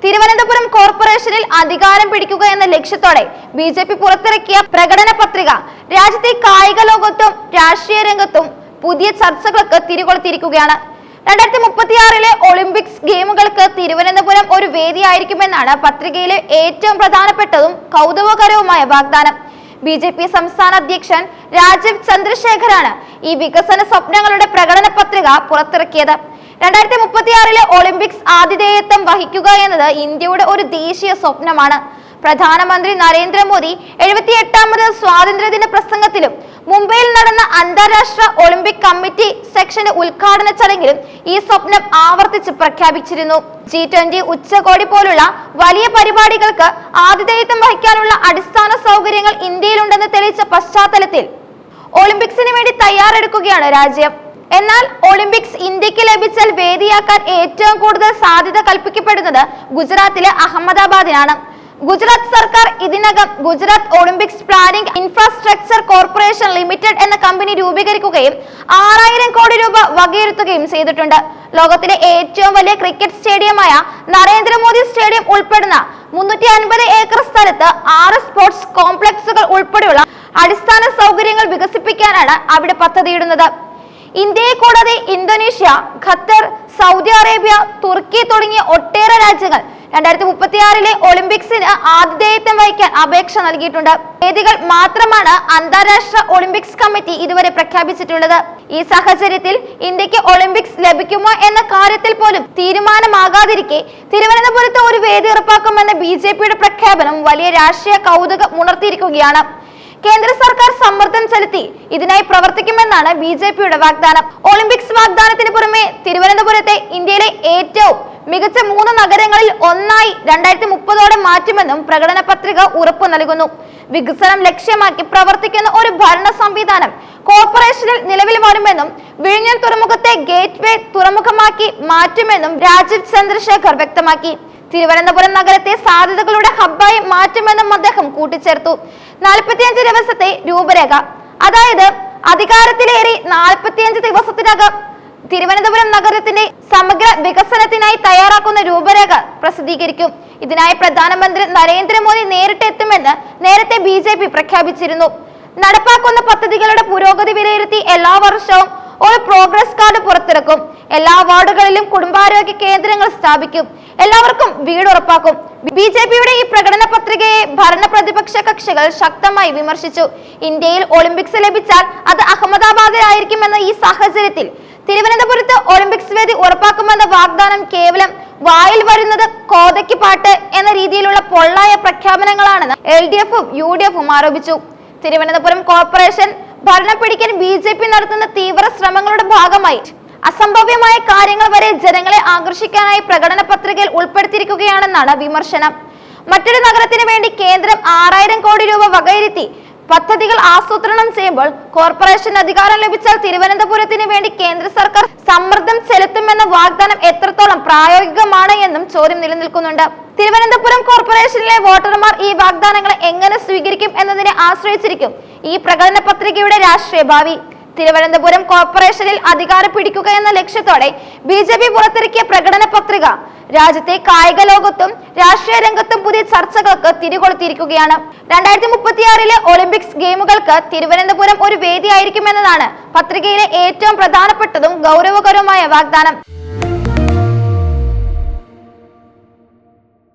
തിരുവനന്തപുരം കോർപ്പറേഷനിൽ അധികാരം പിടിക്കുക എന്ന ലക്ഷ്യത്തോടെ ബി.ജെ.പി. പുറത്തിറക്കിയ പ്രകടന പത്രിക രാജ്യത്തെ കായിക ലോകത്തും രാഷ്ട്രീയ രംഗത്തും പുതിയ ചർച്ചകൾക്ക് തിരികൊളുത്തിയിരിക്കുകയാണ്. 2036 ഒളിമ്പിക്സ് ഗെയിമുകൾക്ക് തിരുവനന്തപുരം ഒരു വേദിയായിരിക്കുമെന്നാണ് പത്രികയിലെ ഏറ്റവും പ്രധാനപ്പെട്ടതും കൗതുകകരവുമായ വാഗ്ദാനം. ബി.ജെ.പി. സംസ്ഥാന അധ്യക്ഷൻ രാജീവ് ചന്ദ്രശേഖറാണ് ഈ വികസന സ്വപ്നങ്ങളുടെ പ്രകടന പത്രിക പുറത്തിറക്കിയത്. 2036 ഒളിമ്പിക്സ് ആതിഥേയത്വം വഹിക്കുക എന്നത് ഇന്ത്യയുടെ ഒരു ദേശീയ സ്വപ്നമാണ്. പ്രധാനമന്ത്രി നരേന്ദ്രമോദി 78ാമത് സ്വാതന്ത്ര്യദിന പ്രസംഗത്തിലും മുംബൈയിൽ നടന്ന അന്താരാഷ്ട്ര ഒളിമ്പിക് കമ്മിറ്റി സെക്ഷന്റെ ഉദ്ഘാടന ചടങ്ങിലും ഈ സ്വപ്നം ആവർത്തിച്ച് പ്രഖ്യാപിച്ചിരുന്നു. G20 ഉച്ചകോടി പോലുള്ള വലിയ പരിപാടികൾക്ക് ആതിഥേയത്വം വഹിക്കാനുള്ള അടിസ്ഥാന സൗകര്യങ്ങൾ ഇന്ത്യയിലുണ്ടെന്ന് തെളിയിച്ച പശ്ചാത്തലത്തിൽ ഒളിമ്പിക്സിന് വേണ്ടി തയ്യാറെടുക്കുകയാണ് രാജ്യം. എന്നാൽ ഒളിമ്പിക്സ് ഇന്ത്യക്ക് ലഭിച്ചാൽ വേദിയാക്കാൻ ഏറ്റവും കൂടുതൽ സാധ്യത കൽപ്പിക്കപ്പെടുന്നത് ഗുജറാത്തിലെ അഹമ്മദാബാദിനാണ്. ഗുജറാത്ത് സർക്കാർ ഇതിനകം Gujarat Olympics planning infrastructure corporation limited എന്ന കമ്പനി രൂപീകരിക്കുകയും 6000 കോടി രൂപ വകയിരുത്തുകയും ചെയ്തിട്ടുണ്ട്. ലോകത്തിലെ ഏറ്റവും വലിയ ക്രിക്കറ്റ് സ്റ്റേഡിയമായ നരേന്ദ്രമോദി സ്റ്റേഡിയം ഉൾപ്പെടുന്ന 350 ഏക്കർ സ്ഥലത്ത് 6 സ്പോർട്സ് കോംപ്ലക്സുകൾ ഉൾപ്പെടെയുള്ള അടിസ്ഥാന സൗകര്യങ്ങൾ വികസിപ്പിക്കാനാണ് അവിടെ പദ്ധതിയിടുന്നത്. ഇന്ത്യയെ കൂടാതെ ഇന്തോനേഷ്യ, ഖത്തർ, സൗദി അറേബ്യ, തുർക്കി തുടങ്ങിയ ഒട്ടേറെ രാജ്യങ്ങൾ 2036 ഒളിമ്പിക്സിന് ആതിഥേയത്വം വഹിക്കാൻ അപേക്ഷ നൽകിയിട്ടുണ്ട്. വേദികൾ മാത്രമാണ് അന്താരാഷ്ട്ര ഒളിമ്പിക്സ് കമ്മിറ്റി ഇതുവരെ പ്രഖ്യാപിച്ചിട്ടുള്ളത്. ഈ സാഹചര്യത്തിൽ ഇന്ത്യക്ക് ഒളിമ്പിക്സ് ലഭിക്കുമോ എന്ന കാര്യത്തിൽ പോലും തീരുമാനമാകാതിരിക്കെ തിരുവനന്തപുരത്ത് ഒരു വേദി ഉറപ്പാക്കുമെന്ന ബി.ജെ.പിയുടെ പ്രഖ്യാപനം വലിയ രാഷ്ട്രീയ കൗതുകം ഉണർത്തിയിരിക്കുകയാണ്. കേന്ദ്ര സർക്കാർ സമ്മർദ്ദം ചെലുത്തി ഇതിനായി പ്രവർത്തിക്കുമെന്നാണ് ബി.ജെ.പിയുടെ വാഗ്ദാനം. ഒളിമ്പിക്സ് വാഗ്ദാനത്തിന് പുറമെ തിരുവനന്തപുരത്തെ ഇന്ത്യയിലെ ഏറ്റവും മികച്ച 3 നഗരങ്ങളിൽ ഒന്നായി 2030 മാറ്റുമെന്നും പ്രകടന പത്രിക ഉറപ്പു നൽകുന്നു. വികസനം ലക്ഷ്യമാക്കി പ്രവർത്തിക്കുന്ന ഒരു ഭരണ സംവിധാനം കോർപ്പറേഷനിൽ നിലവിൽ വരുമെന്നും വിഴിഞ്ഞം തുറമുഖത്തെ ഗേറ്റ് വേ തുറമുഖമാക്കി മാറ്റുമെന്നും രാജീവ് ചന്ദ്രശേഖർ വ്യക്തമാക്കി. തിരുവനന്തപുരം നഗരത്തെ സാധ്യതകളുടെ ഹബ്ബായി മാറ്റുമെന്നും അദ്ദേഹം കൂട്ടിച്ചേർത്തു. 45 ദിവസത്തെ രൂപരേഖ, അതായത് അധികാരത്തിലേറി 45 ദിവസത്തിനകം തിരുവനന്തപുരം നഗരത്തിന്റെ സമഗ്ര വികസനത്തിനായി തയ്യാറാക്കുന്ന രൂപരേഖ പ്രസിദ്ധീകരിക്കും. ഇതിനായി പ്രധാനമന്ത്രി നരേന്ദ്രമോദി നേരിട്ട് എത്തുമെന്ന് നേരത്തെ ബി.ജെ.പി. പ്രഖ്യാപിച്ചിരുന്നു. നടപ്പാക്കുന്ന പദ്ധതികളുടെ പുരോഗതി വിലയിരുത്തി എല്ലാ വർഷവും ഒരു പ്രോഗ്രസ് കാർഡ് പുറത്തിറക്കും. എല്ലാ വാർഡുകളിലും കുടുംബാരോഗ്യ കേന്ദ്രങ്ങൾ സ്ഥാപിക്കും. എല്ലാവർക്കും വീട് ഉറപ്പാക്കും. ബി.ജെ.പിയുടെ ഈ പ്രകടന പത്രികയെ ഭരണ പ്രതിപക്ഷ കക്ഷികൾ ശക്തമായി വിമർശിച്ചു. ഇന്ത്യയിൽ ഒളിമ്പിക്സ് ലഭിച്ചാൽ അത് അഹമ്മദാബാദിലായിരിക്കുമെന്ന ഈ സാഹചര്യത്തിൽ തിരുവനന്തപുരത്ത് ഒളിമ്പിക്സ് വേദി ഉറപ്പാക്കുമെന്ന വാഗ്ദാനം കേവലം വായിൽ വരുന്നത് കോതയ്ക്ക് പാട്ട് എന്ന രീതിയിലുള്ള പൊള്ളായ പ്രഖ്യാപനങ്ങളാണെന്ന് LDF-ഉം UDF-ഉം ആരോപിച്ചു. തിരുവനന്തപുരം കോർപ്പറേഷൻ ഭരണം പിടിക്കാൻ ബി.ജെ.പി. നടത്തുന്ന തീവ്ര ശ്രമങ്ങളുടെ ഭാഗമായി അസംഭവ്യമായ കാര്യങ്ങൾ വരെ ജനങ്ങളെ ആകർഷിക്കാനായി പ്രകടന പത്രികയിൽ ഉൾപ്പെടുത്തിയിരിക്കുകയാണെന്നാണ് വിമർശനം. മറ്റൊരു നഗരത്തിന് വേണ്ടി കേന്ദ്രം 6000 കോടി രൂപ വകയിരുത്തി പദ്ധതികൾ ആസൂത്രണം ചെയ്യുമ്പോൾ കോർപ്പറേഷൻ അധികാരം ലഭിച്ചാൽ തിരുവനന്തപുരത്തിന് വേണ്ടി കേന്ദ്ര സർക്കാർ സമ്മർദ്ദം ചെലുത്തുമെന്ന വാഗ്ദാനം എത്രത്തോളം പ്രായോഗികമാണ് എന്നും ചോദ്യം നിലനിൽക്കുന്നുണ്ട്. തിരുവനന്തപുരം കോർപ്പറേഷനിലെ വോട്ടർമാർ ഈ വാഗ്ദാനങ്ങളെ എങ്ങനെ സ്വീകരിക്കും എന്നതിനെ ആശ്രയിച്ചിരിക്കും ഈ പ്രകടന പത്രികയുടെ രാഷ്ട്രീയ ഭാവി. തിരുവനന്തപുരം കോർപ്പറേഷനിൽ അധികാരം പിടിക്കുക എന്ന ലക്ഷ്യത്തോടെ ബി.ജെ.പി. പുറത്തിറക്കിയ പ്രകടന പത്രിക രാജ്യത്തെ കായിക ലോകത്തും രാഷ്ട്രീയ രംഗത്തും പുതിയ ചർച്ചകൾക്ക് തിരികൊളുത്തിയിരിക്കുകയാണ്. 2036 ഒളിമ്പിക്സ് ഗെയിമുകൾക്ക് തിരുവനന്തപുരം ഒരു വേദിയായിരിക്കുമെന്നതാണ് പത്രികയിലെ ഏറ്റവും പ്രധാനപ്പെട്ടതും ഗൗരവകരവുമായ വാഗ്ദാനം.